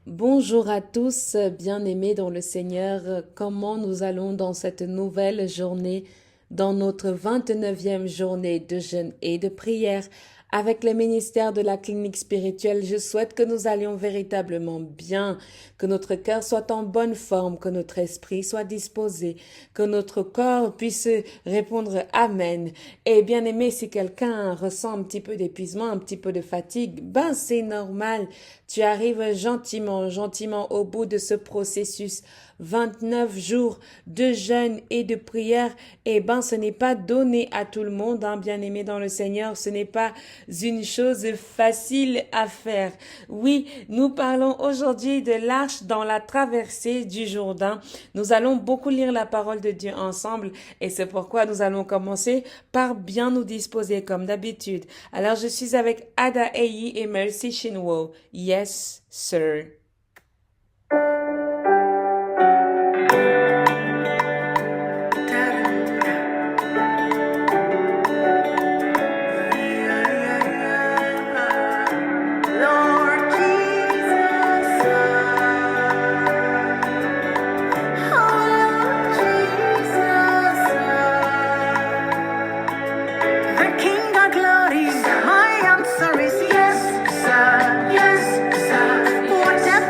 Bonjour à tous, bien-aimés dans le Seigneur. Comment nous allons dans cette nouvelle journée, dans notre 29e journée de jeûne et de prière avec le ministère de la clinique spirituelle? Je souhaite que nous allions véritablement bien, que notre cœur soit en bonne forme, que notre esprit soit disposé, que notre corps puisse répondre Amen. Et bien aimé, si quelqu'un ressent un petit peu d'épuisement, un petit peu de fatigue, ben c'est normal. Tu arrives gentiment au bout de ce processus. 29 jours de jeûne et de prière, eh ben, ce n'est pas donné à tout le monde, hein, bien aimé dans le Seigneur. Ce n'est pas une chose facile à faire. Oui, nous parlons aujourd'hui de l'arche dans la traversée du Jourdain. Nous allons beaucoup lire la parole de Dieu ensemble et c'est pourquoi nous allons commencer par bien nous disposer comme d'habitude. Alors, je suis avec Ada Eyi et Mercy Shinwo. Yes, sir. Lord Jesus, oh Lord Jesus, the King of Glory. My answer is yes, sir, yes, sir. Whatever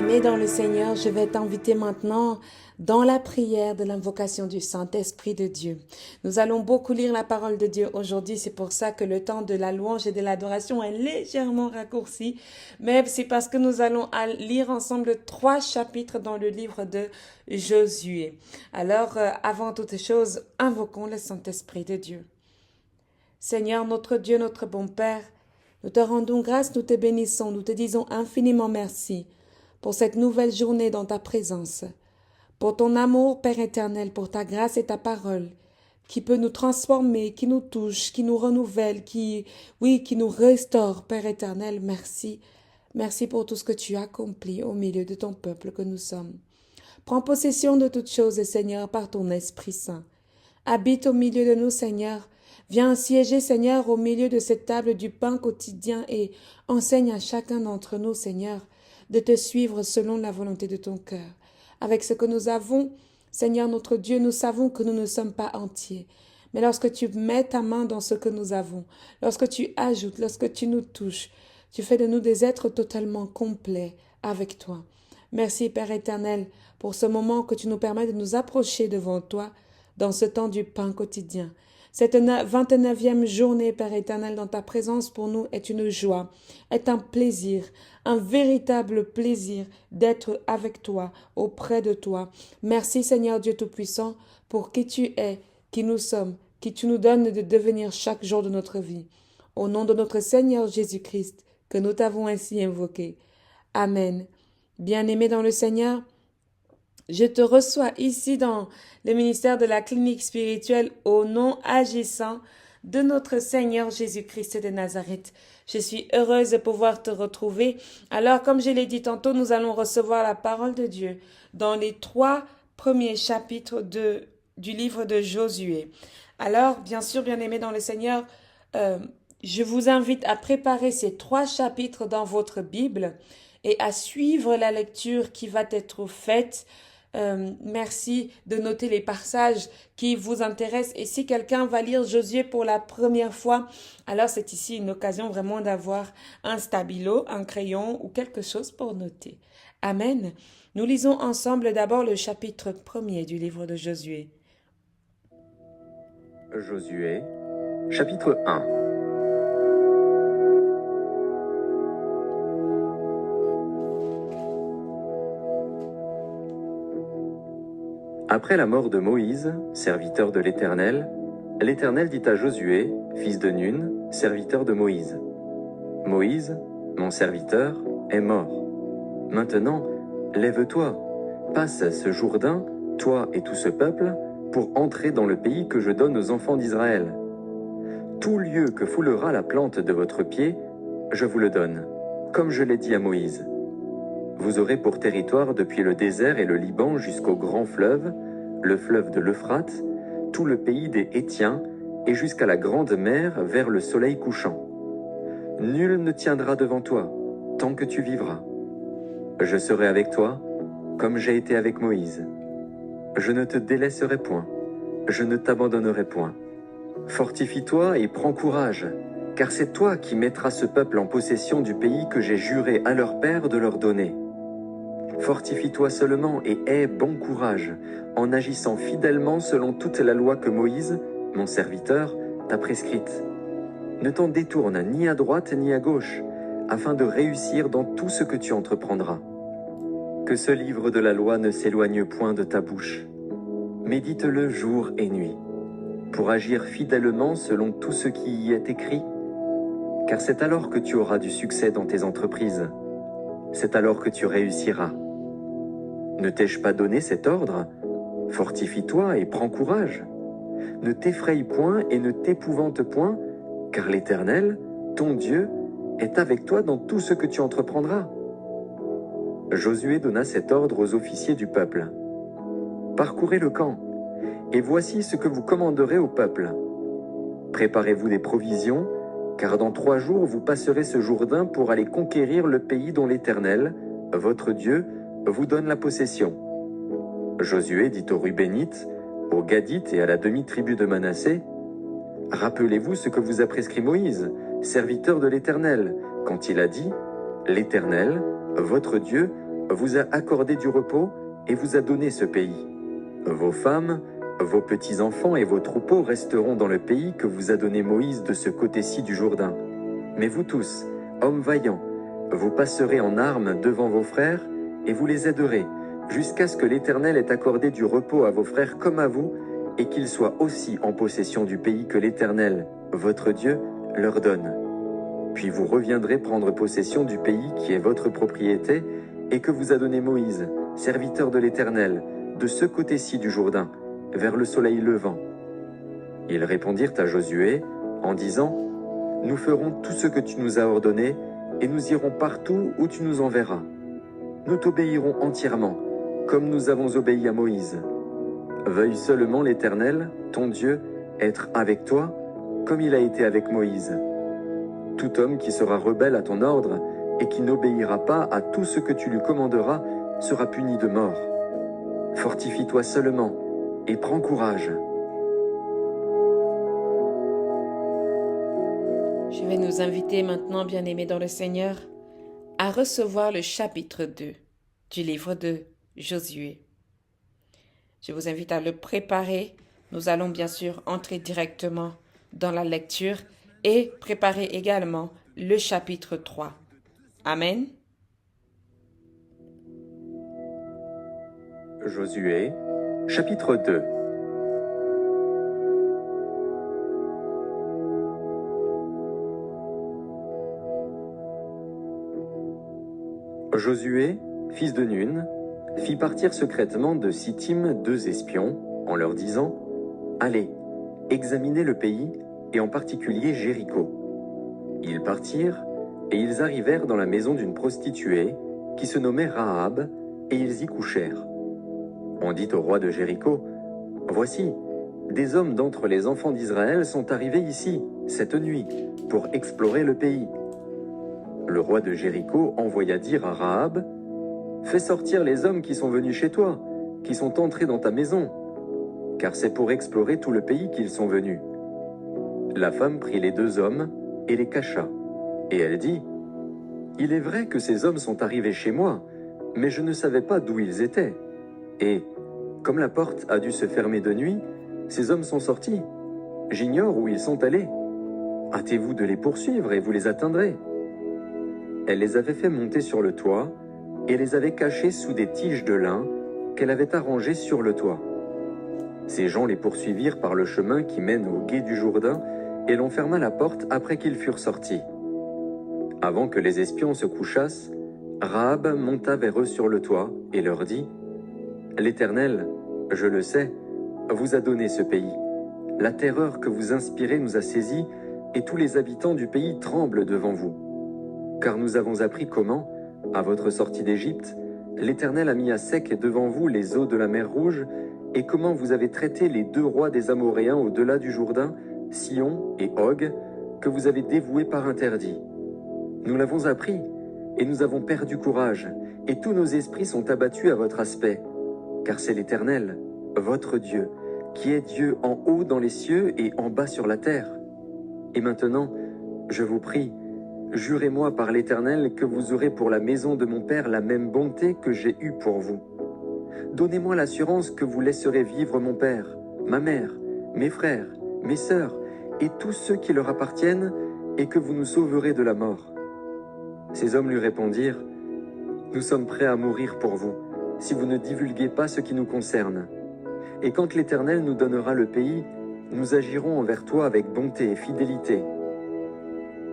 Bien-aimé dans le Seigneur, je vais t'inviter maintenant dans la prière de l'invocation du Saint-Esprit de Dieu. Nous allons beaucoup lire la parole de Dieu aujourd'hui, c'est pour ça que le temps de la louange et de l'adoration est légèrement raccourci, mais c'est parce que nous allons lire ensemble 3 chapitres dans le livre de Josué. Alors, avant toute chose, invoquons le Saint-Esprit de Dieu. Seigneur, notre Dieu, notre bon Père, nous te rendons grâce, nous te bénissons, nous te disons infiniment merci pour cette nouvelle journée dans ta présence, pour ton amour, Père éternel, pour ta grâce et ta parole, qui peut nous transformer, qui nous touche, qui nous renouvelle, qui nous restaure, Père éternel. Merci. Merci pour tout ce que tu as accompli au milieu de ton peuple que nous sommes. Prends possession de toutes choses, Seigneur, par ton Esprit Saint. Habite au milieu de nous, Seigneur. Viens siéger, Seigneur, au milieu de cette table du pain quotidien et enseigne à chacun d'entre nous, Seigneur, de te suivre selon la volonté de ton cœur. Avec ce que nous avons, Seigneur notre Dieu, nous savons que nous ne sommes pas entiers. Mais lorsque tu mets ta main dans ce que nous avons, lorsque tu ajoutes, lorsque tu nous touches, tu fais de nous des êtres totalement complets avec toi. Merci, Père éternel, pour ce moment que tu nous permets de nous approcher devant toi dans ce temps du pain quotidien. Cette 29e journée, Père éternel, dans ta présence pour nous est une joie, est un plaisir, un véritable plaisir d'être avec toi, auprès de toi. Merci Seigneur Dieu Tout-Puissant pour qui tu es, qui nous sommes, qui tu nous donnes de devenir chaque jour de notre vie. Au nom de notre Seigneur Jésus-Christ, que nous t'avons ainsi invoqué. Amen. Bien-aimé dans le Seigneur, je te reçois ici dans le ministère de la clinique spirituelle au nom agissant de notre Seigneur Jésus-Christ de Nazareth. Je suis heureuse de pouvoir te retrouver. Alors, comme je l'ai dit tantôt, nous allons recevoir la parole de Dieu dans les 3 premiers chapitres du livre de Josué. Alors, bien sûr, bien-aimés dans le Seigneur, je vous invite à préparer ces 3 chapitres dans votre Bible et à suivre la lecture qui va être faite. Merci de noter les passages qui vous intéressent. Et si quelqu'un va lire Josué pour la première fois, alors c'est ici une occasion vraiment d'avoir un stabilo, un crayon ou quelque chose pour noter. Amen. Nous lisons ensemble d'abord le chapitre 1er du livre de Josué. Josué, chapitre 1. Après la mort de Moïse, serviteur de l'Éternel, l'Éternel dit à Josué, fils de Nun, serviteur de Moïse, « Moïse, mon serviteur, est mort. Maintenant, lève-toi, passe ce Jourdain, toi et tout ce peuple, pour entrer dans le pays que je donne aux enfants d'Israël. Tout lieu que foulera la plante de votre pied, je vous le donne, comme je l'ai dit à Moïse. Vous aurez pour territoire depuis le désert et le Liban jusqu'au grand fleuve, le fleuve de l'Euphrate, tout le pays des Hétiens et jusqu'à la grande mer vers le soleil couchant. Nul ne tiendra devant toi, tant que tu vivras. Je serai avec toi, comme j'ai été avec Moïse. Je ne te délaisserai point, je ne t'abandonnerai point. Fortifie-toi et prends courage, car c'est toi qui mettras ce peuple en possession du pays que j'ai juré à leur père de leur donner. Fortifie-toi seulement et aie bon courage, en agissant fidèlement selon toute la loi que Moïse, mon serviteur, t'a prescrite. Ne t'en détourne ni à droite ni à gauche, afin de réussir dans tout ce que tu entreprendras. Que ce livre de la loi ne s'éloigne point de ta bouche. Médite-le jour et nuit, pour agir fidèlement selon tout ce qui y est écrit, car c'est alors que tu auras du succès dans tes entreprises. C'est alors que tu réussiras. Ne t'ai-je pas donné cet ordre? Fortifie-toi et prends courage. Ne t'effraie point et ne t'épouvante point, car l'Éternel, ton Dieu, est avec toi dans tout ce que tu entreprendras. Josué donna cet ordre aux officiers du peuple. Parcourez le camp, et voici ce que vous commanderez au peuple. Préparez-vous des provisions, car dans 3 jours vous passerez ce Jourdain pour aller conquérir le pays dont l'Éternel, votre Dieu, vous donne la possession. Josué dit aux Rubénites, aux Gadites et à la demi-tribu de Manassé, « Rappelez-vous ce que vous a prescrit Moïse, serviteur de l'Éternel, quand il a dit, « L'Éternel, votre Dieu, vous a accordé du repos et vous a donné ce pays. Vos femmes, vos petits-enfants et vos troupeaux resteront dans le pays que vous a donné Moïse de ce côté-ci du Jourdain. Mais vous tous, hommes vaillants, vous passerez en armes devant vos frères et vous les aiderez, jusqu'à ce que l'Éternel ait accordé du repos à vos frères comme à vous, et qu'ils soient aussi en possession du pays que l'Éternel, votre Dieu, leur donne. Puis vous reviendrez prendre possession du pays qui est votre propriété et que vous a donné Moïse, serviteur de l'Éternel, de ce côté-ci du Jourdain, vers le soleil levant. Ils répondirent à Josué en disant : Nous ferons tout ce que tu nous as ordonné et nous irons partout où tu nous enverras. Nous t'obéirons entièrement, comme nous avons obéi à Moïse. Veuille seulement l'Éternel, ton Dieu, être avec toi, comme il a été avec Moïse. Tout homme qui sera rebelle à ton ordre et qui n'obéira pas à tout ce que tu lui commanderas sera puni de mort. Fortifie-toi seulement et prends courage. Je vais nous inviter maintenant, bien-aimés dans le Seigneur, à recevoir le chapitre 2 du livre de Josué. Je vous invite à le préparer. Nous allons bien sûr entrer directement dans la lecture et préparer également le chapitre 3. Amen. Josué, chapitre 2. Josué, fils de Nun, fit partir secrètement de Sittim 2 espions, en leur disant : Allez, examinez le pays, et en particulier Jéricho. Ils partirent, et ils arrivèrent dans la maison d'une prostituée, qui se nommait Rahab, et ils y couchèrent. On dit au roi de Jéricho : Voici, des hommes d'entre les enfants d'Israël sont arrivés ici, cette nuit, pour explorer le pays. Le roi de Jéricho envoya dire à Rahab : Fais sortir les hommes qui sont venus chez toi, qui sont entrés dans ta maison, car c'est pour explorer tout le pays qu'ils sont venus. La femme prit les 2 hommes et les cacha, et elle dit : Il est vrai que ces hommes sont arrivés chez moi, mais je ne savais pas d'où ils étaient. Et, comme la porte a dû se fermer de nuit, ces hommes sont sortis. J'ignore où ils sont allés. Hâtez-vous de les poursuivre et vous les atteindrez. Elle les avait fait monter sur le toit et les avait cachés sous des tiges de lin qu'elle avait arrangées sur le toit. Ces gens les poursuivirent par le chemin qui mène au gué du Jourdain et l'on ferma la porte après qu'ils furent sortis. Avant que les espions se couchassent, Rahab monta vers eux sur le toit et leur dit : L'Éternel, je le sais, vous a donné ce pays. La terreur que vous inspirez nous a saisis et tous les habitants du pays tremblent devant vous. Car nous avons appris comment, à votre sortie d'Égypte, l'Éternel a mis à sec devant vous les eaux de la mer Rouge, et comment vous avez traité les 2 rois des Amoréens au-delà du Jourdain, Sion et Og, que vous avez dévoués par interdit. Nous l'avons appris, et nous avons perdu courage, et tous nos esprits sont abattus à votre aspect, car c'est l'Éternel, votre Dieu, qui est Dieu en haut dans les cieux et en bas sur la terre. Et maintenant, je vous prie, jurez-moi par l'Éternel que vous aurez pour la maison de mon père la même bonté que j'ai eue pour vous. Donnez-moi l'assurance que vous laisserez vivre mon père, ma mère, mes frères, mes sœurs et tous ceux qui leur appartiennent, et que vous nous sauverez de la mort. Ces hommes lui répondirent : Nous sommes prêts à mourir pour vous, si vous ne divulguez pas ce qui nous concerne. Et quand l'Éternel nous donnera le pays, nous agirons envers toi avec bonté et fidélité.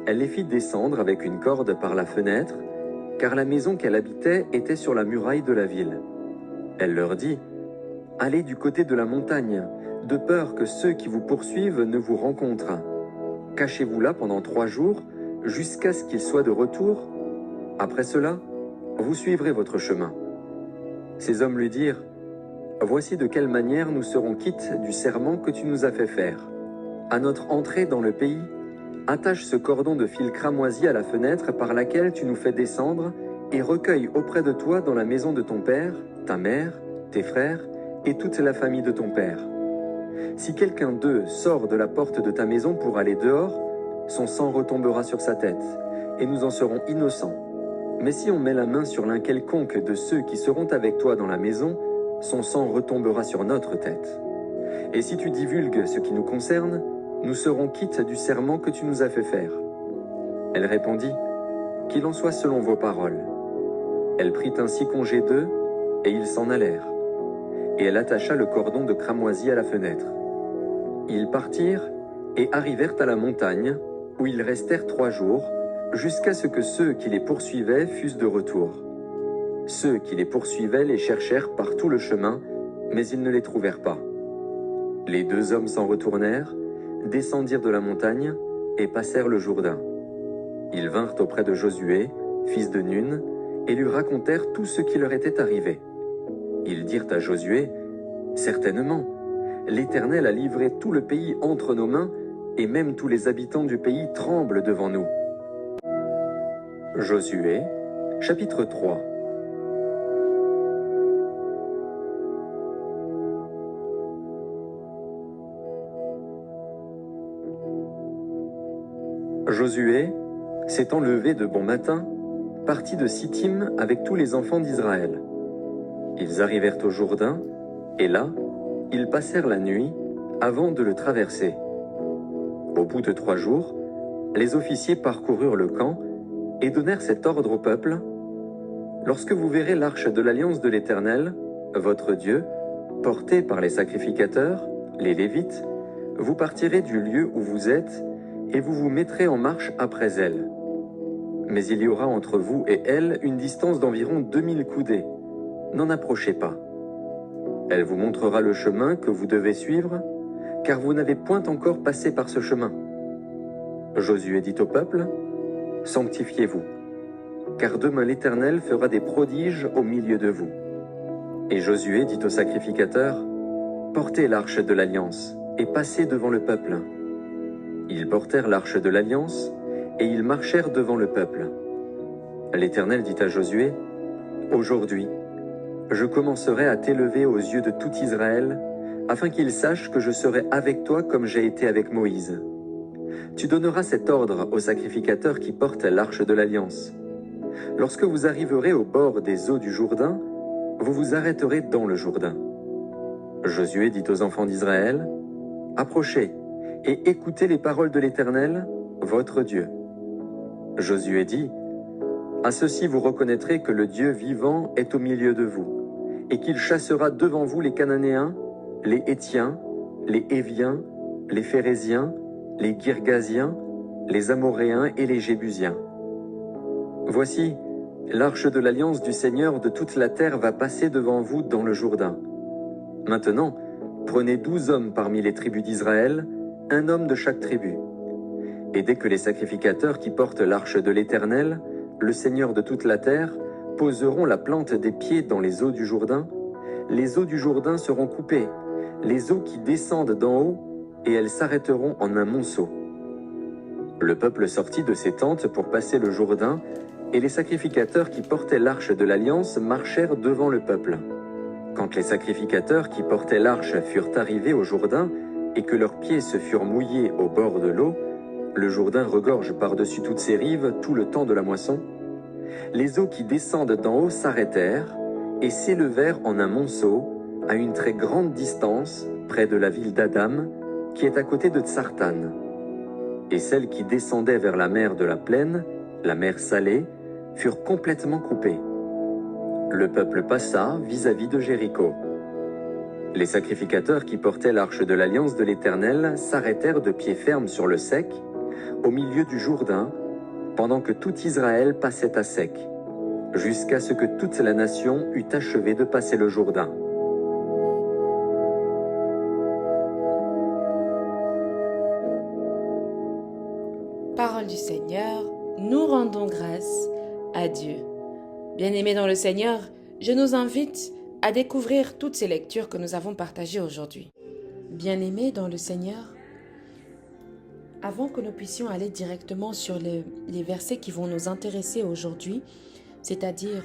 Elle les fit descendre avec une corde par la fenêtre, car la maison qu'elle habitait était sur la muraille de la ville. Elle leur dit : Allez du côté de la montagne, de peur que ceux qui vous poursuivent ne vous rencontrent. Cachez-vous là pendant 3 jours, jusqu'à ce qu'ils soient de retour. Après cela, vous suivrez votre chemin. Ces hommes lui dirent : Voici de quelle manière nous serons quittes du serment que tu nous as fait faire. À notre entrée dans le pays, attache ce cordon de fil cramoisi à la fenêtre par laquelle tu nous fais descendre et recueille auprès de toi dans la maison de ton père, ta mère, tes frères et toute la famille de ton père. Si quelqu'un d'eux sort de la porte de ta maison pour aller dehors, son sang retombera sur sa tête et nous en serons innocents. Mais si on met la main sur l'un quelconque de ceux qui seront avec toi dans la maison, son sang retombera sur notre tête. Et si tu divulgues ce qui nous concerne, nous serons quittes du serment que tu nous as fait faire. » Elle répondit, « Qu'il en soit selon vos paroles. » Elle prit ainsi congé d'eux, et ils s'en allèrent. Et elle attacha le cordon de cramoisi à la fenêtre. Ils partirent et arrivèrent à la montagne, où ils restèrent 3 jours, jusqu'à ce que ceux qui les poursuivaient fussent de retour. Ceux qui les poursuivaient les cherchèrent par tout le chemin, mais ils ne les trouvèrent pas. Les 2 hommes s'en retournèrent, descendirent de la montagne et passèrent le Jourdain. Ils vinrent auprès de Josué, fils de Nun, et lui racontèrent tout ce qui leur était arrivé. Ils dirent à Josué, « Certainement, l'Éternel a livré tout le pays entre nos mains, et même tous les habitants du pays tremblent devant nous. » Josué, chapitre 3. Josué, s'étant levé de bon matin, partit de Sittim avec tous les enfants d'Israël. Ils arrivèrent au Jourdain, et là, ils passèrent la nuit avant de le traverser. Au bout de 3 jours, les officiers parcoururent le camp et donnèrent cet ordre au peuple: « Lorsque vous verrez l'arche de l'alliance de l'Éternel, votre Dieu, portée par les sacrificateurs, les Lévites, vous partirez du lieu où vous êtes et vous vous mettrez en marche après elle. Mais il y aura entre vous et elle une distance d'environ 2000 coudées. N'en approchez pas. Elle vous montrera le chemin que vous devez suivre, car vous n'avez point encore passé par ce chemin. » Josué dit au peuple, « Sanctifiez-vous, car demain l'Éternel fera des prodiges au milieu de vous. » Et Josué dit aux sacrificateurs, « Portez l'arche de l'Alliance et passez devant le peuple. » Ils portèrent l'arche de l'Alliance et ils marchèrent devant le peuple. L'Éternel dit à Josué, « Aujourd'hui, je commencerai à t'élever aux yeux de tout Israël, afin qu'ils sachent que je serai avec toi comme j'ai été avec Moïse. Tu donneras cet ordre aux sacrificateurs qui portent l'arche de l'Alliance. Lorsque vous arriverez au bord des eaux du Jourdain, vous vous arrêterez dans le Jourdain. » Josué dit aux enfants d'Israël, « Approchez et écoutez les paroles de l'Éternel, votre Dieu. » Josué dit, « À ceci vous reconnaîtrez que le Dieu vivant est au milieu de vous, et qu'il chassera devant vous les Cananéens, les Hétiens, les Héviens, les Phéréziens, les Girgasiens, les Amoréens et les Jébusiens. Voici, l'arche de l'alliance du Seigneur de toute la terre va passer devant vous dans le Jourdain. Maintenant, prenez 12 hommes parmi les tribus d'Israël, un homme de chaque tribu. Et dès que les sacrificateurs qui portent l'arche de l'Éternel, le Seigneur de toute la terre, poseront la plante des pieds dans les eaux du Jourdain, les eaux du Jourdain seront coupées, les eaux qui descendent d'en haut, et elles s'arrêteront en un monceau. » Le peuple sortit de ses tentes pour passer le Jourdain, et les sacrificateurs qui portaient l'arche de l'Alliance marchèrent devant le peuple. Quand les sacrificateurs qui portaient l'arche furent arrivés au Jourdain, et que leurs pieds se furent mouillés au bord de l'eau, le Jourdain regorge par-dessus toutes ses rives tout le temps de la moisson, les eaux qui descendent d'en haut s'arrêtèrent et s'élevèrent en un monceau à une très grande distance près de la ville d'Adam, qui est à côté de Tsartan. Et celles qui descendaient vers la mer de la plaine, la mer Salée, furent complètement coupées. Le peuple passa vis-à-vis de Jéricho. Les sacrificateurs qui portaient l'arche de l'Alliance de l'Éternel s'arrêtèrent de pied ferme sur le sec, au milieu du Jourdain, pendant que tout Israël passait à sec, jusqu'à ce que toute la nation eût achevé de passer le Jourdain. Parole du Seigneur, nous rendons grâce à Dieu. Bien-aimés dans le Seigneur, je nous invite à découvrir toutes ces lectures que nous avons partagées aujourd'hui. Bien-aimés dans le Seigneur, avant que nous puissions aller directement sur les versets qui vont nous intéresser aujourd'hui, c'est-à-dire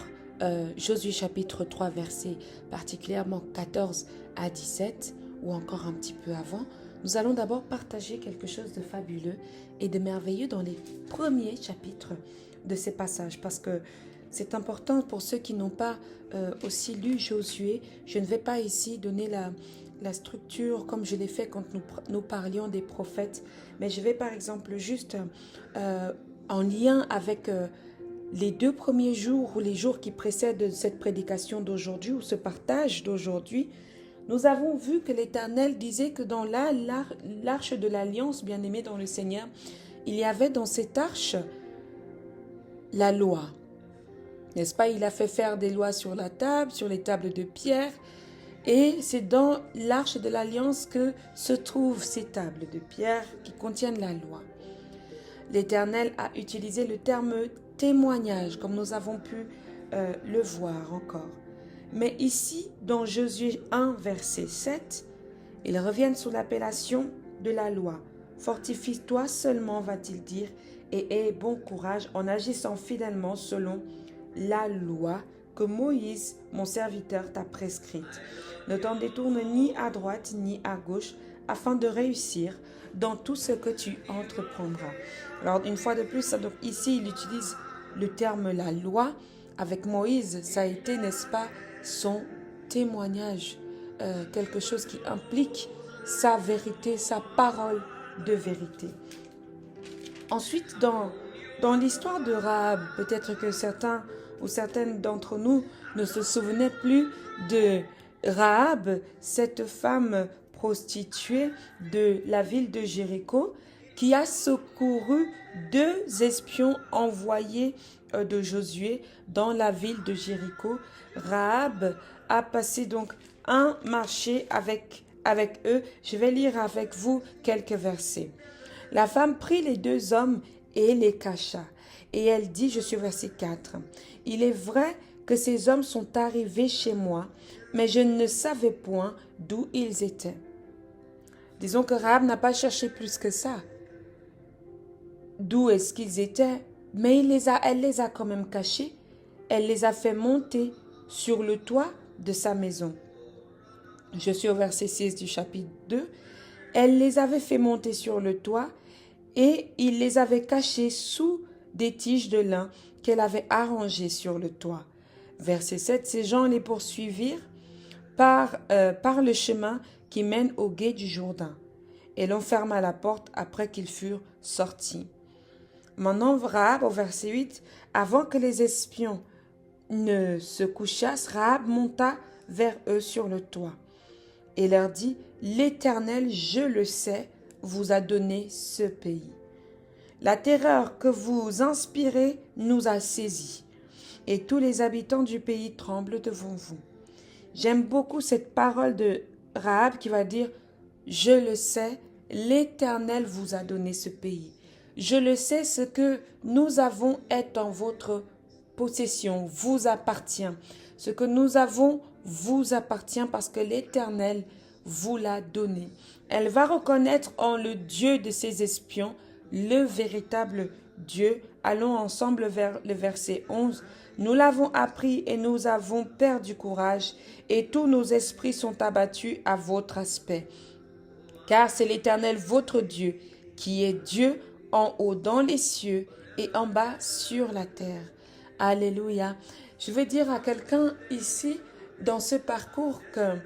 Josué chapitre 3, versets particulièrement 14 à 17, ou encore un petit peu avant, nous allons d'abord partager quelque chose de fabuleux et de merveilleux dans les premiers chapitres de ces passages, parce que c'est important pour ceux qui n'ont pas aussi lu Josué. Je ne vais pas ici donner la structure comme je l'ai fait quand nous parlions des prophètes, mais je vais par exemple juste en lien avec les 2 premiers jours ou les jours qui précèdent cette prédication d'aujourd'hui ou ce partage d'aujourd'hui. Nous avons vu que l'Éternel disait que dans l'arche de l'Alliance, bien-aimée dans le Seigneur, il y avait dans cette arche la loi. N'est-ce pas? Il a fait faire des lois sur la table, sur les tables de pierre. Et c'est dans l'arche de l'Alliance que se trouvent ces tables de pierre qui contiennent la loi. L'Éternel a utilisé le terme témoignage, comme nous avons pu le voir encore. Mais ici, dans Josué 1, verset 7, ils reviennent sur l'appellation de la loi. Fortifie-toi seulement, va-t-il dire, et aie bon courage en agissant fidèlement selon la loi que Moïse, mon serviteur, t'a prescrite. Ne t'en détourne ni à droite ni à gauche, afin de réussir dans tout ce que tu entreprendras. Alors, une fois de plus, donc ici, il utilise le terme la loi. Avec Moïse, ça a été, n'est-ce pas, son témoignage, quelque chose qui implique sa vérité, sa parole de vérité. Ensuite, dans l'histoire de Rahab, peut-être que certains ou certaines d'entre nous ne se souvenaient plus de Rahab, cette femme prostituée de la ville de Jéricho, qui a secouru 2 espions envoyés de Josué dans la ville de Jéricho. Rahab a passé donc un marché avec eux. Je vais lire avec vous quelques versets. La femme prit les 2 hommes et les cacha. Et elle dit, je suis au verset 4, « Il est vrai que ces hommes sont arrivés chez moi, mais je ne savais point d'où ils étaient. » Disons que Rahab n'a pas cherché plus que ça. D'où est-ce qu'ils étaient? Mais elle les a quand même cachés. Elle les a fait monter sur le toit de sa maison. Je suis au verset 6 du chapitre 2. Elle les avait fait monter sur le toit et il les avait cachés sous des tiges de lin qu'elle avait arrangées sur le toit. Verset 7. Ces gens les poursuivirent par le chemin qui mène au gué du Jourdain. Et l'on ferma la porte après qu'ils furent sortis. Maintenant, Rahab, au verset 8, avant que les espions ne se couchassent, Rahab monta vers eux sur le toit et leur dit, « L'Éternel, je le sais, vous a donné ce pays. La terreur que vous inspirez nous a saisis, et tous les habitants du pays tremblent devant vous. » J'aime beaucoup cette parole de Rahab qui va dire, « Je le sais, l'Éternel vous a donné ce pays. Je le sais, ce que nous avons est en votre possession, vous appartient. Ce que nous avons vous appartient parce que l'Éternel vous l'a donné. » Elle va reconnaître en le Dieu de ses espions le véritable Dieu. Allons ensemble vers le verset 11. « Nous l'avons appris et nous avons perdu courage, et tous nos esprits sont abattus à votre aspect. Car c'est l'Éternel votre Dieu, qui est Dieu en haut dans les cieux et en bas sur la terre. » Alléluia. Je vais dire à quelqu'un ici, dans ce parcours, que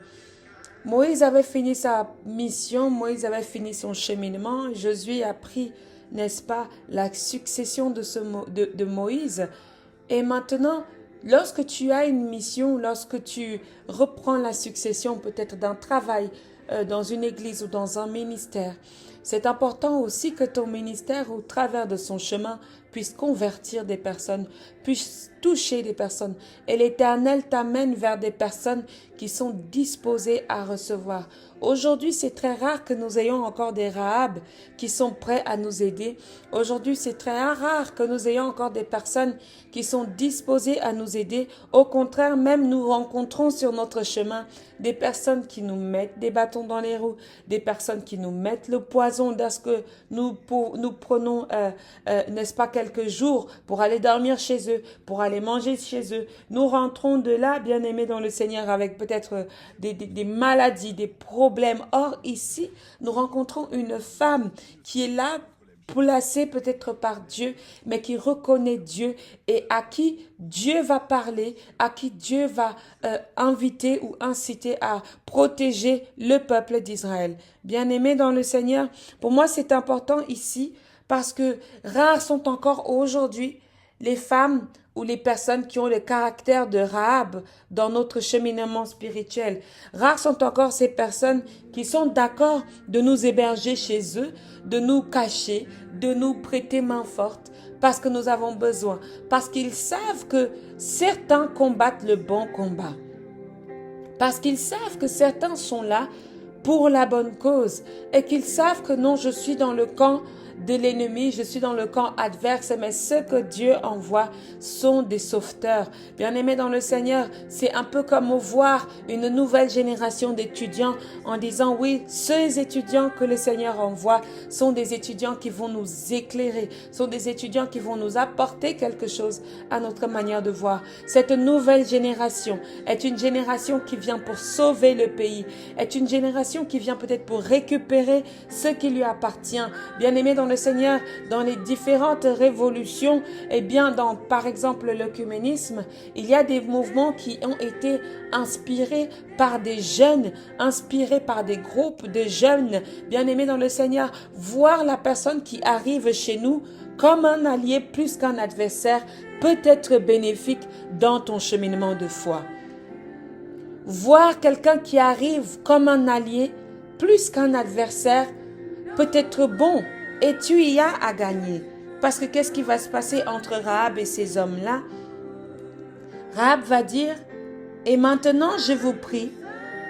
Moïse avait fini sa mission, Moïse avait fini son cheminement, Josué a pris, n'est-ce pas, la succession de Moïse. Et maintenant, lorsque tu as une mission, lorsque tu reprends la succession peut-être d'un travail, dans une église ou dans un ministère, c'est important aussi que ton ministère, au travers de son chemin, puisse convertir des personnes, puisse toucher des personnes. Et l'Éternel t'amène vers des personnes qui sont disposées à recevoir. Aujourd'hui, c'est très rare que nous ayons encore des Rahab qui sont prêts à nous aider. Aujourd'hui, c'est très rare que nous ayons encore des personnes qui sont disposées à nous aider. Au contraire, même nous rencontrons sur notre chemin des personnes qui nous mettent des bâtons dans les roues, des personnes qui nous mettent le poison lorsque nous prenons, n'est-ce pas, quelques jours pour aller dormir chez eux, pour aller manger chez eux. Nous rentrons de là, bien-aimés dans le Seigneur, avec peut-être des maladies, des problèmes. Or, ici, nous rencontrons une femme qui est là placé peut-être par Dieu, mais qui reconnaît Dieu et à qui Dieu va parler, à qui Dieu va inviter ou inciter à protéger le peuple d'Israël. Bien-aimés dans le Seigneur, pour moi c'est important ici parce que rares sont encore aujourd'hui les femmes ou les personnes qui ont le caractère de Rahab dans notre cheminement spirituel. Rares sont encore ces personnes qui sont d'accord de nous héberger chez eux, de nous cacher, de nous prêter main forte, parce que nous avons besoin, parce qu'ils savent que certains combattent le bon combat, parce qu'ils savent que certains sont là pour la bonne cause et qu'ils savent que non, je suis dans le camp de l'ennemi, je suis dans le camp adverse, mais ceux que Dieu envoie sont des sauveteurs. Bien-aimés dans le Seigneur, c'est un peu comme voir une nouvelle génération d'étudiants en disant oui, ces étudiants que le Seigneur envoie sont des étudiants qui vont nous éclairer, sont des étudiants qui vont nous apporter quelque chose à notre manière de voir. Cette nouvelle génération est une génération qui vient pour sauver le pays, est une génération qui vient peut-être pour récupérer ce qui lui appartient. Bien-aimés dans le Seigneur, dans les différentes révolutions, eh bien, dans, par exemple, l'œcuménisme, il y a des mouvements qui ont été inspirés par des jeunes, inspirés par des groupes de jeunes. Bien-aimés dans le Seigneur, voir la personne qui arrive chez nous comme un allié plus qu'un adversaire peut être bénéfique dans ton cheminement de foi. Voir quelqu'un qui arrive comme un allié plus qu'un adversaire peut être bon. Et tu y as à gagner. Parce que qu'est-ce qui va se passer entre Rahab et ces hommes-là? Rahab va dire, et maintenant je vous prie,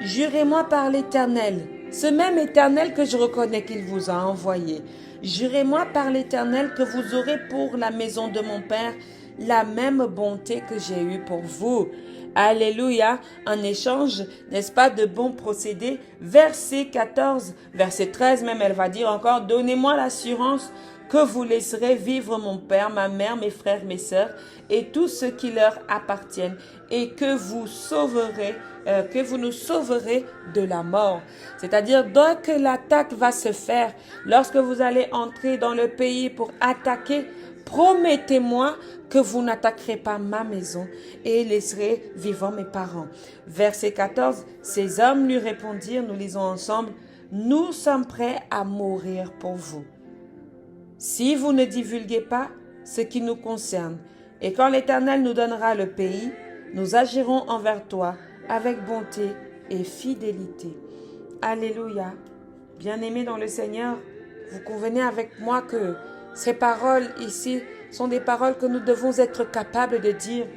jurez-moi par l'Éternel, ce même Éternel que je reconnais qu'il vous a envoyé. Jurez-moi par l'Éternel que vous aurez pour la maison de mon Père la même bonté que j'ai eue pour vous. Alléluia, en échange, n'est-ce pas, de bons procédés. Verset 14, verset 13 même, elle va dire encore, donnez-moi l'assurance que vous laisserez vivre mon père, ma mère, mes frères, mes sœurs et tous ceux qui leur appartiennent et que vous sauverez, que vous nous sauverez de la mort. C'est-à-dire, dès que l'attaque va se faire, lorsque vous allez entrer dans le pays pour attaquer, promettez-moi que vous n'attaquerez pas ma maison et laisserez vivants mes parents. Verset 14, ces hommes lui répondirent, nous lisons ensemble, nous sommes prêts à mourir pour vous. Si vous ne divulguez pas ce qui nous concerne, et quand l'Éternel nous donnera le pays, nous agirons envers toi avec bonté et fidélité. Alléluia. Bien-aimés dans le Seigneur, vous convenez avec moi que ces paroles ici sont des paroles que nous devons être capables de dire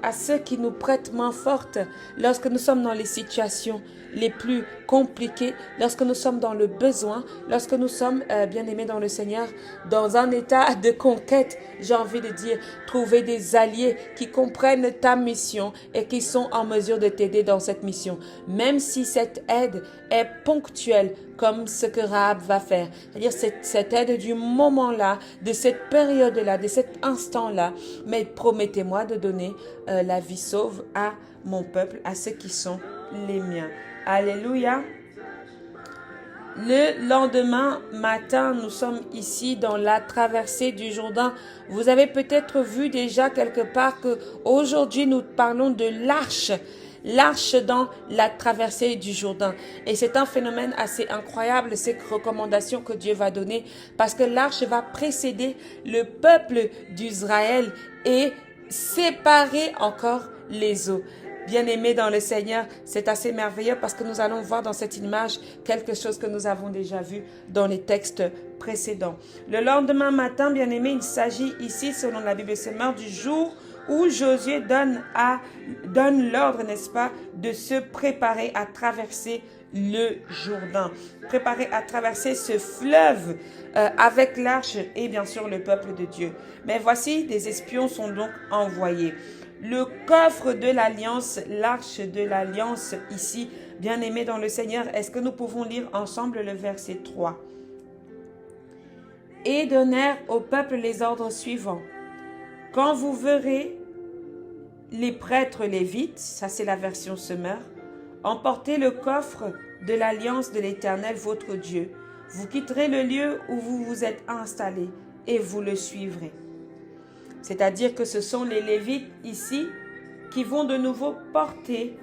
à ceux qui nous prêtent main forte lorsque nous sommes dans les situations les plus compliquées, lorsque nous sommes dans le besoin, lorsque nous sommes, bien-aimés dans le Seigneur, dans un état de conquête, j'ai envie de dire, trouver des alliés qui comprennent ta mission et qui sont en mesure de t'aider dans cette mission. Même si cette aide est ponctuelle, comme ce que Rahab va faire. C'est-à-dire cette aide du moment-là, de cette période-là, de cet instant-là. Mais promettez-moi de donner la vie sauve à mon peuple, à ceux qui sont les miens. Alléluia. Le lendemain matin, nous sommes ici dans la traversée du Jourdain. Vous avez peut-être vu déjà quelque part que aujourd'hui nous parlons de l'arche. L'arche dans la traversée du Jourdain. Et c'est un phénomène assez incroyable, ces recommandations que Dieu va donner, parce que l'arche va précéder le peuple d'Israël et séparer encore les eaux. Bien-aimés dans le Seigneur, c'est assez merveilleux parce que nous allons voir dans cette image quelque chose que nous avons déjà vu dans les textes précédents. Le lendemain matin, bien-aimés, il s'agit ici, selon la Bible Semeur, du jour où Josué donne l'ordre, n'est-ce pas, de se préparer à traverser le Jourdain, préparer à traverser ce fleuve avec l'arche et bien sûr le peuple de Dieu. Mais voici, des espions sont donc envoyés. Le coffre de l'Alliance, l'arche de l'Alliance ici, bien-aimés dans le Seigneur, est-ce que nous pouvons lire ensemble le verset 3? Et donnèrent au peuple les ordres suivants. Quand vous verrez les prêtres lévites, ça c'est la version Semeur, emporter le coffre de l'Alliance de l'Éternel votre Dieu, Vous quitterez le lieu où vous vous êtes installés et vous le suivrez. C'est-à-dire que ce sont les Lévites ici qui vont de nouveau porter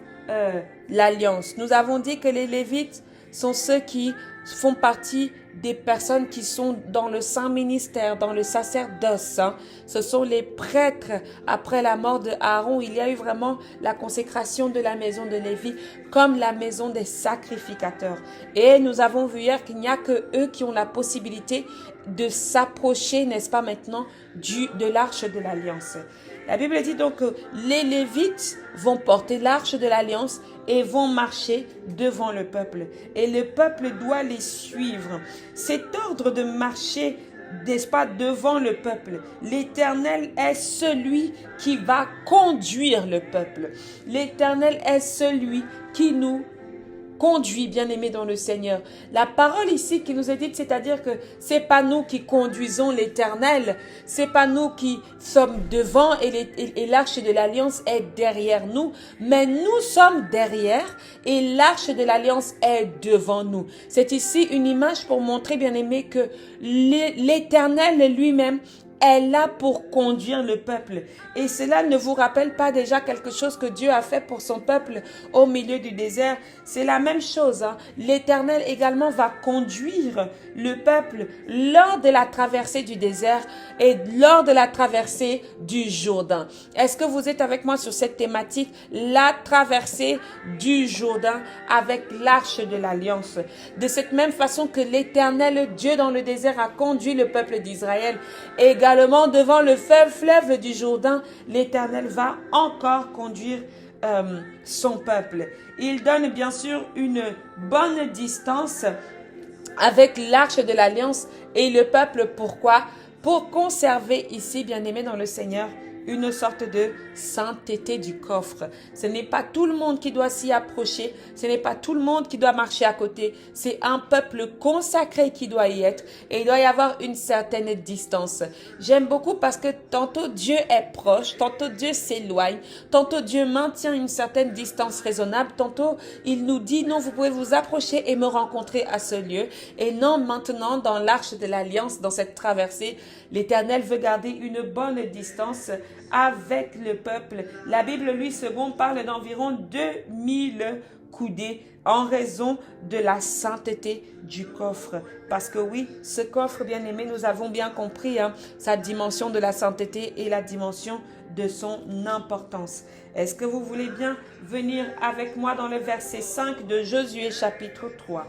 l'alliance. Nous avons dit que les Lévites sont ceux qui font partie des personnes qui sont dans le saint ministère, dans le sacerdoce. Ce sont les prêtres. Après la mort de Aaron, il y a eu vraiment la consécration de la maison de Lévi comme la maison des sacrificateurs. Et nous avons vu hier qu'il n'y a que eux qui ont la possibilité de s'approcher, n'est-ce pas maintenant, de l'arche de l'alliance. La Bible dit donc que les Lévites vont porter l'arche de l'alliance et vont marcher devant le peuple. Et le peuple doit les suivre. Cet ordre de marcher, n'est-ce pas, devant le peuple. L'Éternel est celui qui va conduire le peuple. L'Éternel est celui qui nous conduit, bien-aimés dans le Seigneur. La parole ici qui nous est dite, c'est-à-dire que c'est pas nous qui conduisons l'Éternel, c'est pas nous qui sommes devant et l'arche de l'alliance est derrière nous, mais nous sommes derrière et l'arche de l'alliance est devant nous. C'est ici une image pour montrer, bien-aimés, que l'Éternel lui-même est là pour conduire le peuple. Et cela ne vous rappelle pas déjà quelque chose que Dieu a fait pour son peuple au milieu du désert? C'est la même chose. L'Éternel également va conduire le peuple lors de la traversée du désert et lors de la traversée du Jourdain. Est-ce que vous êtes avec moi sur cette thématique? La traversée du Jourdain avec l'arche de l'alliance. De cette même façon que l'Éternel Dieu dans le désert a conduit le peuple d'Israël, également devant le fleuve du Jourdain, l'Éternel va encore conduire son peuple. Il donne bien sûr une bonne distance avec l'arche de l'alliance et le peuple. Pourquoi? Pour conserver ici, bien-aimés dans le Seigneur, une sorte de sainteté du coffre. Ce n'est pas tout le monde qui doit s'y approcher, ce n'est pas tout le monde qui doit marcher à côté, c'est un peuple consacré qui doit y être et il doit y avoir une certaine distance. J'aime beaucoup parce que tantôt Dieu est proche, tantôt Dieu s'éloigne, tantôt Dieu maintient une certaine distance raisonnable, tantôt il nous dit non, vous pouvez vous approcher et me rencontrer à ce lieu, et non maintenant dans l'arche de l'alliance, dans cette traversée, l'Éternel veut garder une bonne distance avec le peuple. La Bible, lui, seconde, parle d'environ 2000 coudées en raison de la sainteté du coffre. Parce que oui, ce coffre, bien-aimé, nous avons bien compris sa dimension de la sainteté et la dimension de son importance. Est-ce que vous voulez bien venir avec moi dans le verset 5 de Josué chapitre 3?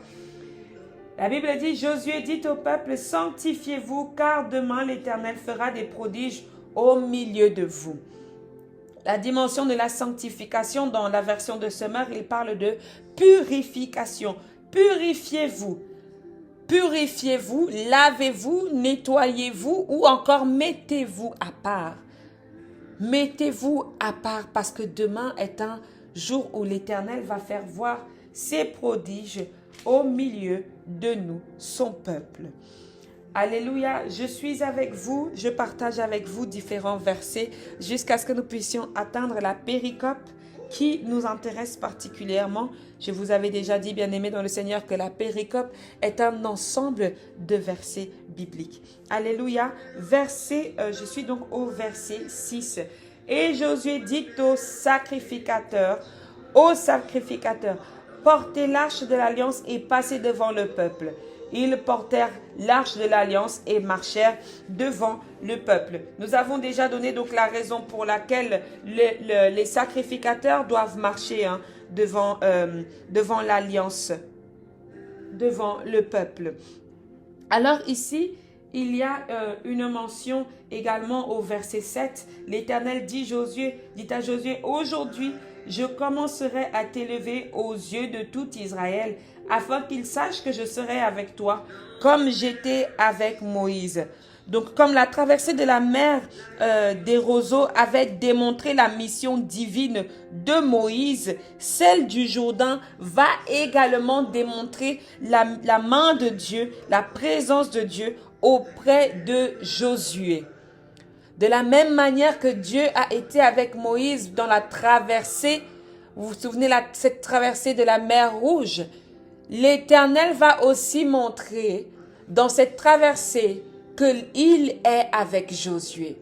La Bible dit, Josué dit au peuple, sanctifiez-vous, car demain l'Éternel fera des prodiges au milieu de vous. La dimension de la sanctification, dans la version de Semeur, il parle de purification. Purifiez-vous. Purifiez-vous, lavez-vous, nettoyez-vous ou encore mettez-vous à part. Mettez-vous à part parce que demain est un jour où l'Éternel va faire voir ses prodiges au milieu de nous, son peuple. Alléluia, je suis avec vous, je partage avec vous différents versets jusqu'à ce que nous puissions atteindre la péricope qui nous intéresse particulièrement. Je vous avais déjà dit, bien-aimés dans le Seigneur, que la péricope est un ensemble de versets bibliques. Alléluia, je suis donc au verset 6. Et Josué dit aux sacrificateurs, portez l'arche de l'alliance et passez devant le peuple. Ils portèrent l'arche de l'alliance et marchèrent devant le peuple. Nous avons déjà donné donc la raison pour laquelle les sacrificateurs doivent marcher devant l'alliance, devant le peuple. Alors ici, il y a une mention également au verset 7. L'Éternel dit à Josué, aujourd'hui, je commencerai à t'élever aux yeux de tout Israël, afin qu'ils sachent que je serai avec toi, comme j'étais avec Moïse. Donc, comme la traversée de la mer des roseaux avait démontré la mission divine de Moïse, celle du Jourdain va également démontrer la main de Dieu, la présence de Dieu auprès de Josué. De la même manière que Dieu a été avec Moïse dans la traversée, vous vous souvenez, cette traversée de la mer Rouge, l'Éternel va aussi montrer dans cette traversée qu'il est avec Josué.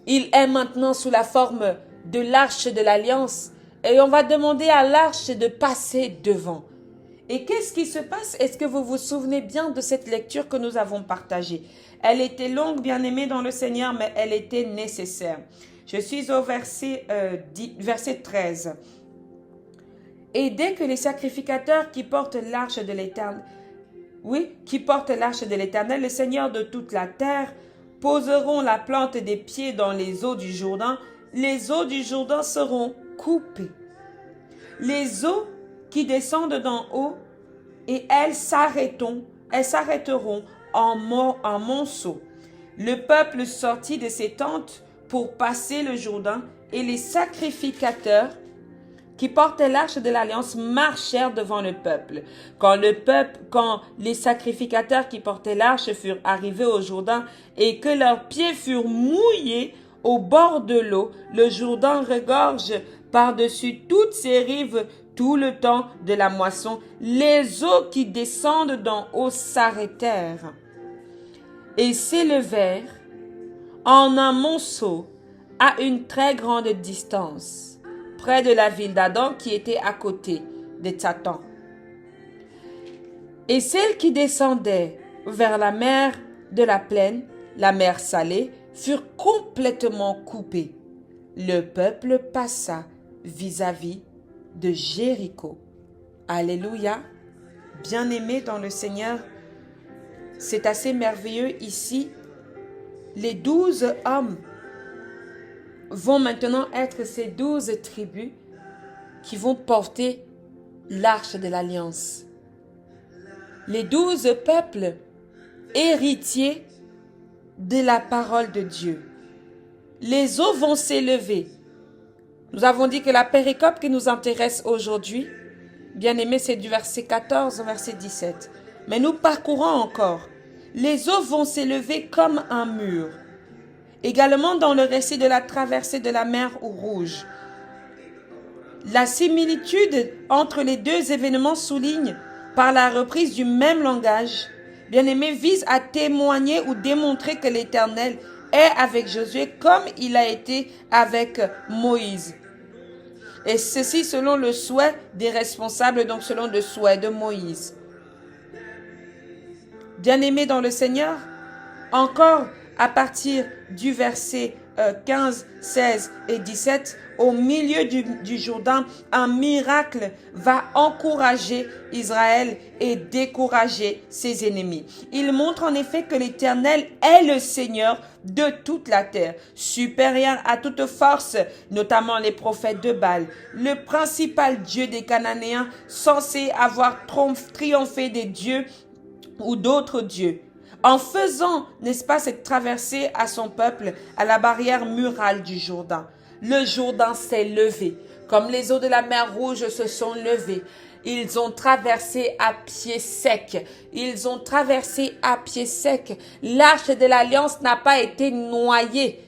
Il est maintenant sous la forme de l'arche de l'Alliance et on va demander à l'arche de passer devant. Et qu'est-ce qui se passe? Est-ce que vous vous souvenez bien de cette lecture que nous avons partagée? Elle était longue, bien-aimée dans le Seigneur, mais elle était nécessaire. Je suis au verset 13. Et dès que les sacrificateurs qui portent l'arche de l'Éternel, le Seigneur de toute la terre, poseront la plante des pieds dans les eaux du Jourdain, les eaux du Jourdain seront coupées. Les eaux qui descendent d'en haut, et elles s'arrêteront en monceaux. Le peuple sortit de ses tentes pour passer le Jourdain, et les sacrificateurs qui portaient l'arche de l'Alliance marchèrent devant le peuple. Quand les sacrificateurs qui portaient l'arche furent arrivés au Jourdain et que leurs pieds furent mouillés au bord de l'eau, le Jourdain regorge par-dessus toutes ses rives tout le temps de la moisson. Les eaux qui descendent d'en haut s'arrêtèrent et s'élevèrent en un monceau à une très grande distance, près de la ville d'Adam qui était à côté de Tsatan. Et celles qui descendaient vers la mer de la plaine, la mer salée, furent complètement coupées. Le peuple passa vis-à-vis de Jéricho. Alléluia. Bien-aimés dans le Seigneur, c'est assez merveilleux ici. Les 12 hommes vont maintenant être ces 12 tribus qui vont porter l'arche de l'Alliance. Les 12 peuples héritiers de la parole de Dieu. Les eaux vont s'élever. Nous avons dit que la péricope qui nous intéresse aujourd'hui, bien aimé, c'est du verset 14 au verset 17. Mais nous parcourons encore. Les eaux vont s'élever comme un mur. Également dans le récit de la traversée de la mer Rouge. La similitude entre les deux événements souligne par la reprise du même langage, bien-aimé, vise à témoigner ou démontrer que l'Éternel est avec Josué comme il a été avec Moïse. Et ceci selon le souhait des responsables, donc selon le souhait de Moïse. Bien-aimé dans le Seigneur, encore à partir du verset 15, 16 et 17, au milieu du Jourdain, un miracle va encourager Israël et décourager ses ennemis. Il montre en effet que l'Éternel est le Seigneur de toute la terre, supérieur à toute force, notamment les prophètes de Baal, le principal dieu des Cananéens, censé avoir triomphé des dieux ou d'autres dieux. En faisant, n'est-ce pas, cette traversée à son peuple, à la barrière murale du Jourdain. Le Jourdain s'est levé, comme les eaux de la mer Rouge se sont levées. Ils ont traversé à pied sec. Ils ont traversé à pied sec. L'arche de l'Alliance n'a pas été noyée.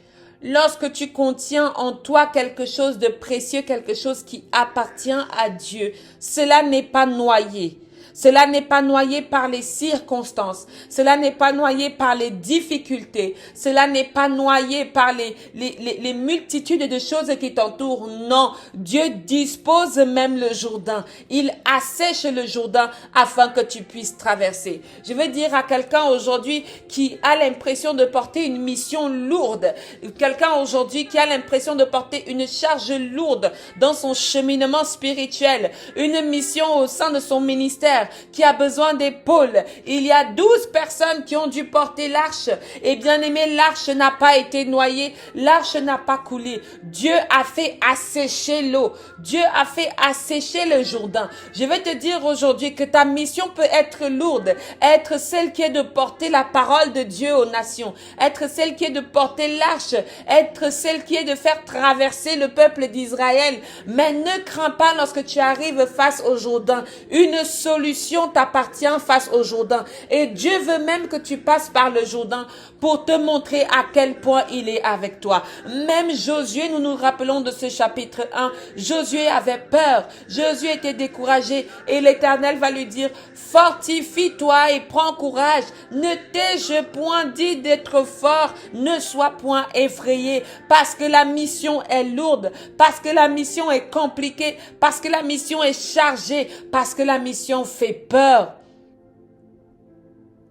Lorsque tu contiens en toi quelque chose de précieux, quelque chose qui appartient à Dieu, cela n'est pas noyé. Cela n'est pas noyé par les circonstances. Cela n'est pas noyé par les difficultés. Cela n'est pas noyé par les multitudes de choses qui t'entourent. Non, Dieu dispose même le Jourdain. Il assèche le Jourdain afin que tu puisses traverser. Je veux dire à quelqu'un aujourd'hui qui a l'impression de porter une mission lourde. Quelqu'un aujourd'hui qui a l'impression de porter une charge lourde dans son cheminement spirituel. Une mission au sein de son ministère qui a besoin d'épaules. Il y a 12 personnes qui ont dû porter l'arche. Et bien aimé, l'arche n'a pas été noyée. L'arche n'a pas coulé. Dieu a fait assécher l'eau. Dieu a fait assécher le Jourdain. Je vais te dire aujourd'hui que ta mission peut être lourde. Être celle qui est de porter la parole de Dieu aux nations. Être celle qui est de porter l'arche. Être celle qui est de faire traverser le peuple d'Israël. Mais ne crains pas lorsque tu arrives face au Jourdain. Une solution solution t'appartient face au Jourdain. Et Dieu veut même que tu passes par le Jourdain pour te montrer à quel point il est avec toi. Même Josué, nous nous rappelons de ce chapitre 1, Josué avait peur, Josué était découragé et l'Éternel va lui dire, fortifie-toi et prends courage, ne t'ai-je point dit d'être fort, ne sois point effrayé, parce que la mission est lourde, parce que la mission est compliquée, parce que la mission est chargée, parce que la mission fait peur.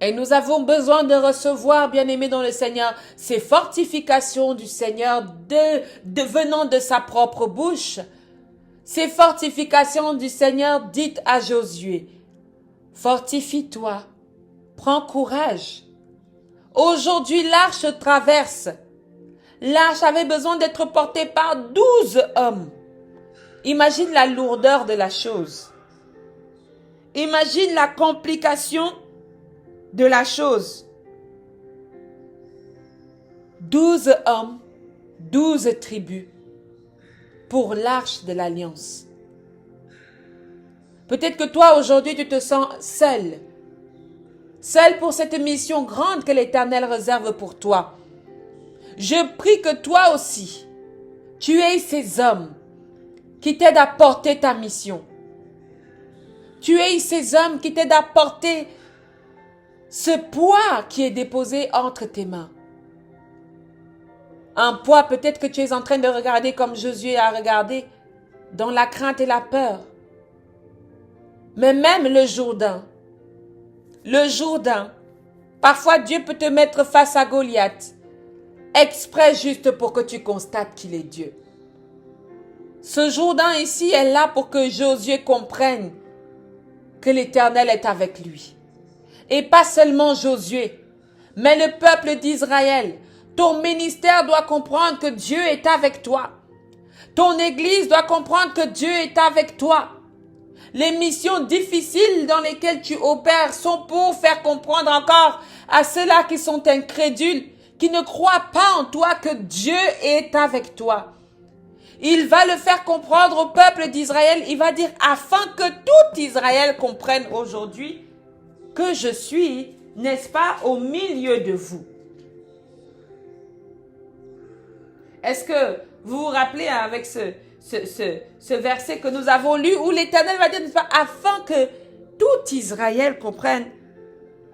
Et nous avons besoin de recevoir, bien-aimés dans le Seigneur, ces fortifications du Seigneur venant de sa propre bouche. Ces fortifications du Seigneur dites à Josué, fortifie-toi, prends courage. Aujourd'hui, l'arche traverse. L'arche avait besoin d'être portée par 12 hommes. Imagine la lourdeur de la chose. Imagine la complication de la chose. 12 hommes, 12 tribus pour l'arche de l'alliance. Peut-être que toi aujourd'hui tu te sens seul. Seul pour cette mission grande que l'Éternel réserve pour toi. Je prie que toi aussi, tu aies ces hommes qui t'aident à porter ta mission. Tu aies ces hommes qui t'aident à porter ce poids qui est déposé entre tes mains. Un poids peut-être que tu es en train de regarder comme Josué a regardé, dans la crainte et la peur. Mais même le Jourdain, parfois Dieu peut te mettre face à Goliath, exprès juste pour que tu constates qu'il est Dieu. Ce Jourdain ici est là pour que Josué comprenne que l'Éternel est avec lui. Et pas seulement Josué, mais le peuple d'Israël. Ton ministère doit comprendre que Dieu est avec toi. Ton église doit comprendre que Dieu est avec toi. Les missions difficiles dans lesquelles tu opères sont pour faire comprendre encore à ceux-là qui sont incrédules, qui ne croient pas en toi, que Dieu est avec toi. Il va le faire comprendre au peuple d'Israël. Il va dire, afin que tout Israël comprenne aujourd'hui que je suis, n'est-ce pas, au milieu de vous. Est-ce que vous vous rappelez avec ce verset que nous avons lu où l'Éternel va dire, n'est-ce pas, afin que tout Israël comprenne,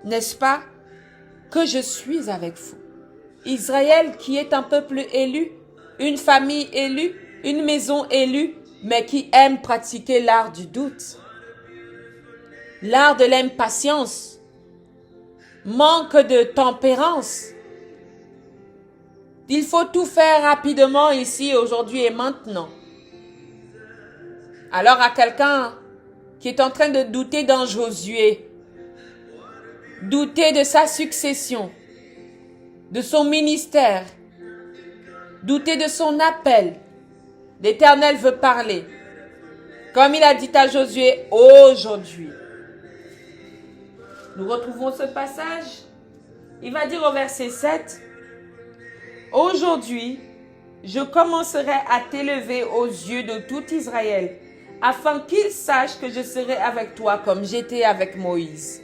n'est-ce pas, que je suis avec vous. Israël qui est un peuple élu, une famille élue, une maison élue, mais qui aime pratiquer l'art du doute. L'art de l'impatience, manque de tempérance. Il faut tout faire rapidement ici, aujourd'hui et maintenant. Alors à quelqu'un qui est en train de douter dans Josué, douter de sa succession, de son ministère, douter de son appel, l'Éternel veut parler. Comme il a dit à Josué, aujourd'hui. Nous retrouvons ce passage. Il va dire au verset 7, aujourd'hui, je commencerai à t'élever aux yeux de tout Israël, afin qu'ils sachent que je serai avec toi comme j'étais avec Moïse.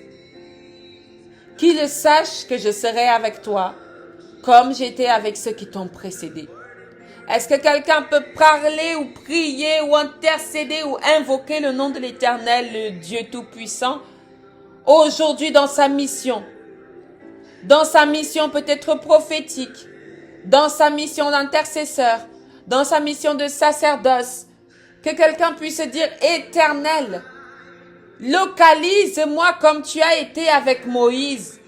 Qu'ils sachent que je serai avec toi comme j'étais avec ceux qui t'ont précédé. Est-ce que quelqu'un peut parler ou prier ou intercéder ou invoquer le nom de l'Éternel, le Dieu Tout-Puissant, aujourd'hui dans sa mission peut-être prophétique, dans sa mission d'intercesseur, dans sa mission de sacerdoce, que quelqu'un puisse dire, Éternel, localise-moi comme tu as été avec Moïse.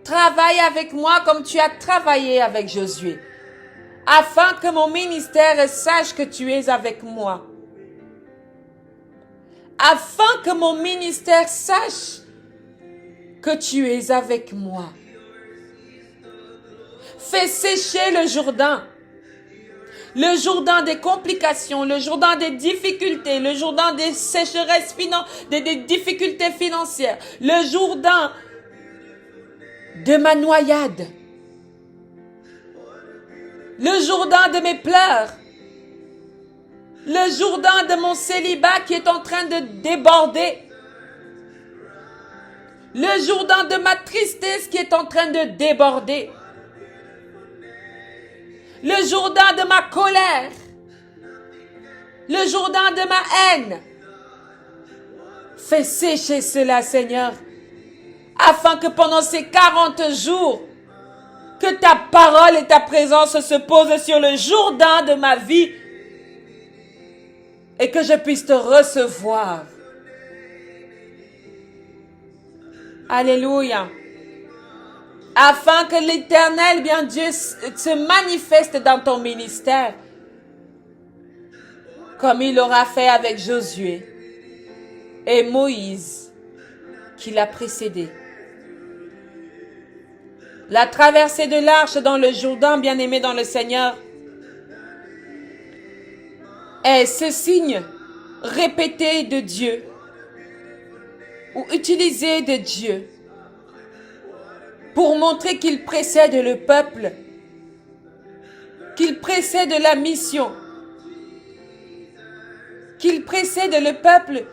Travaille avec moi comme tu as travaillé avec Josué, afin que mon ministère sache que tu es avec moi. Afin que mon ministère sache que tu es avec moi. Fais sécher le Jourdain des complications, le Jourdain des difficultés, le Jourdain des sécheresses, des difficultés financières, le Jourdain de ma noyade, le Jourdain de mes pleurs, le Jourdain de mon célibat qui est en train de déborder. Le Jourdain de ma tristesse qui est en train de déborder. Le Jourdain de ma colère. Le Jourdain de ma haine. Fais sécher cela, Seigneur, afin que pendant ces 40 jours, que ta parole et ta présence se posent sur le Jourdain de ma vie et que je puisse te recevoir. Alléluia. Afin que l'Éternel, bien Dieu, se manifeste dans ton ministère, comme il l'aura fait avec Josué et Moïse, qui l'a précédé. La traversée de l'arche dans le Jourdain, bien-aimé dans le Seigneur, est ce signe répété de Dieu ou utilisé de Dieu pour montrer qu'il précède le peuple, qu'il précède la mission, qu'il précède le peuple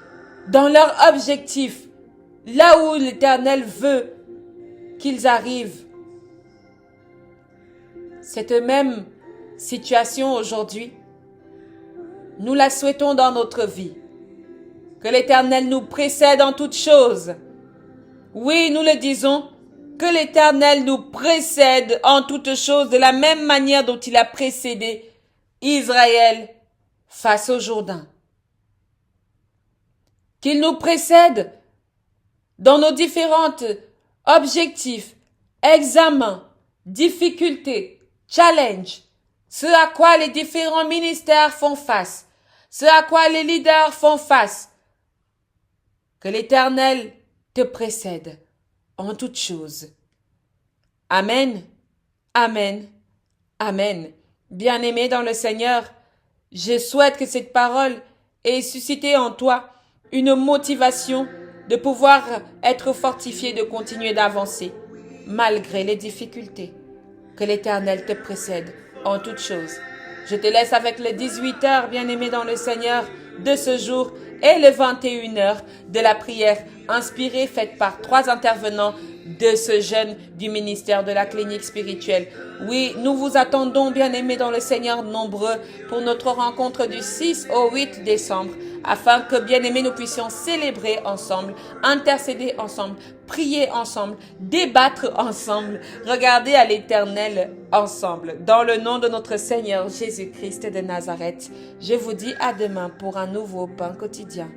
dans leur objectif, là où l'Éternel veut qu'ils arrivent. Cette même situation aujourd'hui, nous la souhaitons dans notre vie. Que l'Éternel nous précède en toutes choses. Oui, nous le disons, que l'Éternel nous précède en toutes choses de la même manière dont il a précédé Israël face au Jourdain. Qu'il nous précède dans nos différents objectifs, examens, difficultés, challenges, ce à quoi les différents ministères font face, ce à quoi les leaders font face. Que l'Éternel te précède en toutes choses. Amen, amen, amen. Bien-aimé dans le Seigneur, je souhaite que cette parole ait suscité en toi une motivation de pouvoir être fortifié, de continuer d'avancer, malgré les difficultés. Que l'Éternel te précède en toutes choses. Je te laisse avec les 18 heures, bien-aimé dans le Seigneur, de ce jour et les 21 heures de la prière inspirée faite par 3 intervenants de ce jeûne du ministère de la clinique spirituelle. Oui, nous vous attendons, bien-aimés dans le Seigneur, nombreux pour notre rencontre du 6 au 8 décembre, afin que, bien-aimés, nous puissions célébrer ensemble, intercéder ensemble, prier ensemble, débattre ensemble, regarder à l'Éternel ensemble. Dans le nom de notre Seigneur Jésus-Christ de Nazareth, je vous dis à demain pour un nouveau pain quotidien.